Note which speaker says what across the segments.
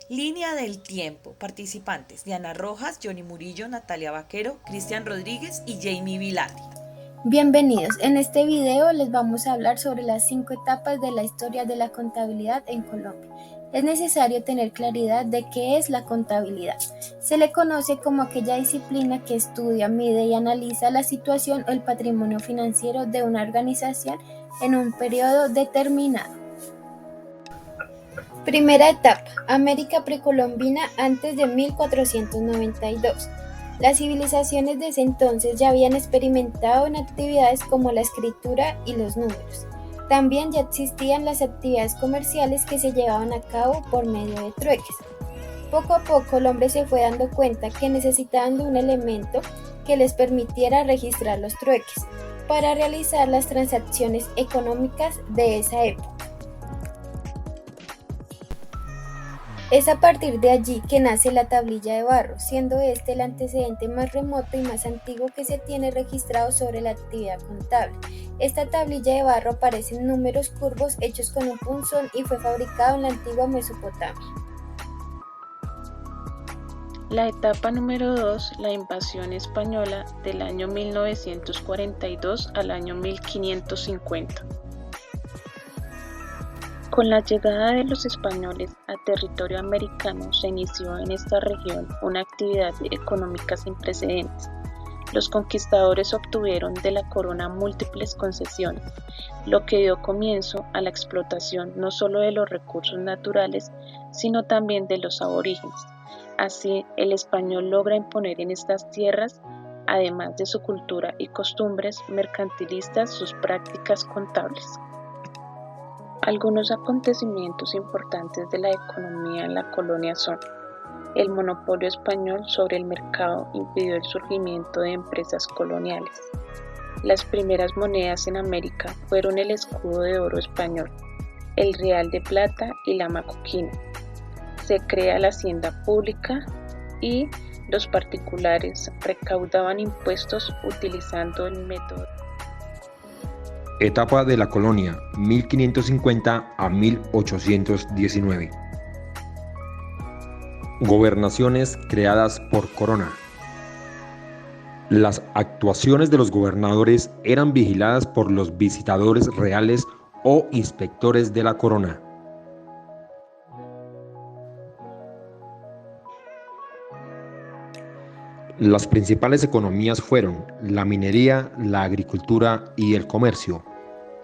Speaker 1: Línea del tiempo. Participantes: Diana Rojas, Johnny Murillo, Natalia Vaquero, Cristian Rodríguez y Jamie Vilati.
Speaker 2: Bienvenidos, en este video les vamos a hablar sobre las 5 etapas de la historia de la contabilidad en Colombia. Es necesario tener claridad de qué es la contabilidad. Se le conoce como aquella disciplina que estudia, mide y analiza la situación o el patrimonio financiero de una organización en un periodo determinado. Primera etapa: América precolombina antes de 1492. Las civilizaciones de ese entonces ya habían experimentado en actividades como la escritura y los números. También ya existían las actividades comerciales que se llevaban a cabo por medio de trueques. Poco a poco el hombre se fue dando cuenta que necesitaban de un elemento que les permitiera registrar los trueques para realizar las transacciones económicas de esa época. Es a partir de allí que nace la tablilla de barro, siendo este el antecedente más remoto y más antiguo que se tiene registrado sobre la actividad contable. Esta tablilla de barro aparece en números curvos hechos con un punzón y fue fabricado en la antigua Mesopotamia.
Speaker 3: La etapa número 2, la invasión española del año 1942 al año 1550. Con la llegada de los españoles a territorio americano se inició en esta región una actividad económica sin precedentes. Los conquistadores obtuvieron de la corona múltiples concesiones, lo que dio comienzo a la explotación no solo de los recursos naturales, sino también de los aborígenes. Así, el español logra imponer en estas tierras, además de su cultura y costumbres mercantilistas, sus prácticas contables. Algunos acontecimientos importantes de la economía en la colonia son: el monopolio español sobre el mercado impidió el surgimiento de empresas coloniales. Las primeras monedas en América fueron el escudo de oro español, el real de plata y la macoquina. Se crea la hacienda pública y los particulares recaudaban impuestos utilizando el método.
Speaker 4: Etapa de la colonia, 1550 a 1819. Gobernaciones creadas por Corona. Las actuaciones de los gobernadores eran vigiladas por los visitadores reales o inspectores de la Corona. Las principales economías fueron la minería, la agricultura y el comercio.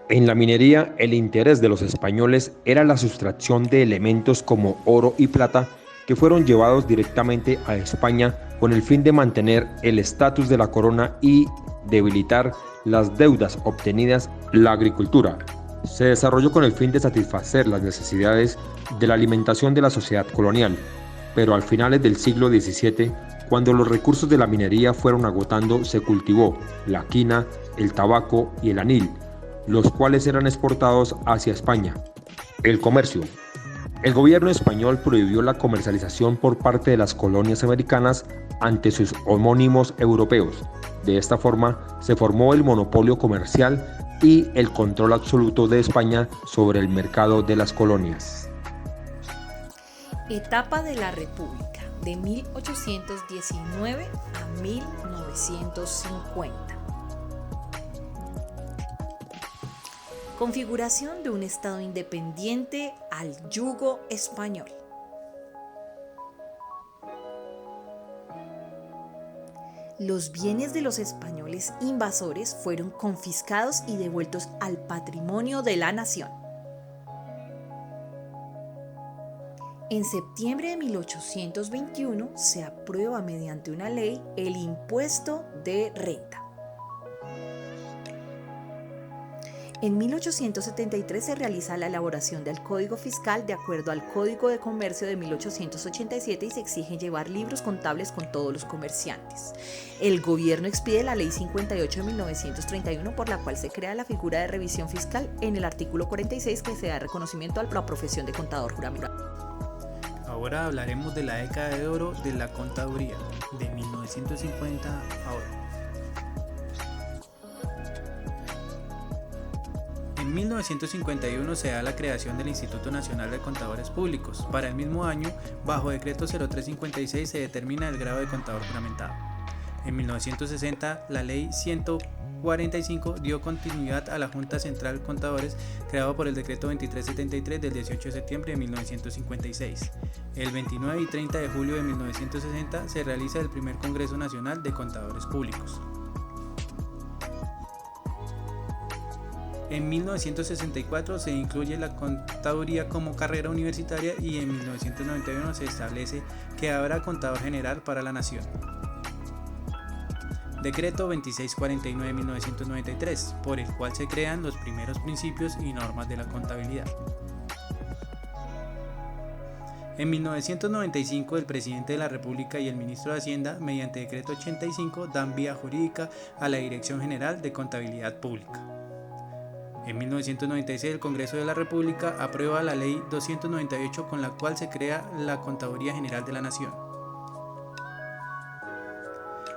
Speaker 4: En la minería, el interés de los españoles era la sustracción de elementos como oro y plata que fueron llevados directamente a España con el fin de mantener el estatus de la corona y debilitar las deudas obtenidas. La agricultura se desarrolló con el fin de satisfacer las necesidades de la alimentación de la sociedad colonial, pero al finales del siglo XVII, cuando los recursos de la minería fueron agotando, se cultivó la quina, el tabaco y el anil, los cuales eran exportados hacia España. El comercio. El gobierno español prohibió la comercialización por parte de las colonias americanas ante sus homónimos europeos. De esta forma, se formó el monopolio comercial y el control absoluto de España sobre el mercado de las colonias.
Speaker 1: Etapa de la República, de 1819 a 1950. Configuración de un Estado independiente al yugo español. Los bienes de los españoles invasores fueron confiscados y devueltos al patrimonio de la nación. En septiembre de 1821 se aprueba mediante una ley el impuesto de renta. En 1873 se realiza la elaboración del Código Fiscal de acuerdo al Código de Comercio de 1887 y se exige llevar libros contables con todos los comerciantes. El gobierno expide la Ley 58 de 1931 por la cual se crea la figura de revisión fiscal en el artículo 46 que se da reconocimiento a la profesión de contador juramentado.
Speaker 5: Ahora hablaremos de la década de oro de la contaduría, de 1950 a hoy. En En 1951 se da la creación del Instituto Nacional de Contadores Públicos. Para el mismo año, bajo decreto 0356 se determina el grado de contador juramentado. En 1960, la ley 145 dio continuidad a la Junta Central de Contadores, creado por el decreto 2373 del 18 de septiembre de 1956. El 29 y 30 de julio de 1960 se realiza el primer Congreso Nacional de Contadores Públicos. En 1964 se incluye la contaduría como carrera universitaria y en 1991 se establece que habrá contador general para la nación. Decreto 2649 de 1993, por el cual se crean los primeros principios y normas de la contabilidad. En 1995 el presidente de la República y el ministro de Hacienda, mediante decreto 85, dan vía jurídica a la Dirección General de Contabilidad Pública. En 1996 el Congreso de la República aprueba la Ley 298 con la cual se crea la Contaduría General de la Nación.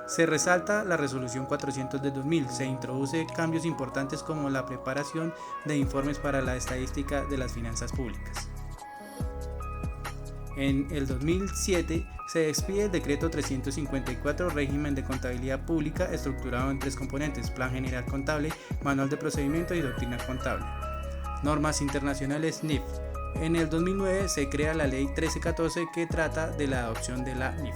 Speaker 5: Se resalta la Resolución 400 del 2000, se introduce cambios importantes como la preparación de informes para la estadística de las finanzas públicas. En el 2007 se despide el decreto 354, régimen de contabilidad pública, estructurado en 3 componentes: plan general contable, manual de procedimiento y doctrina contable. Normas internacionales NIF. En el 2009 se crea la ley 1314 que trata de la adopción de la NIF.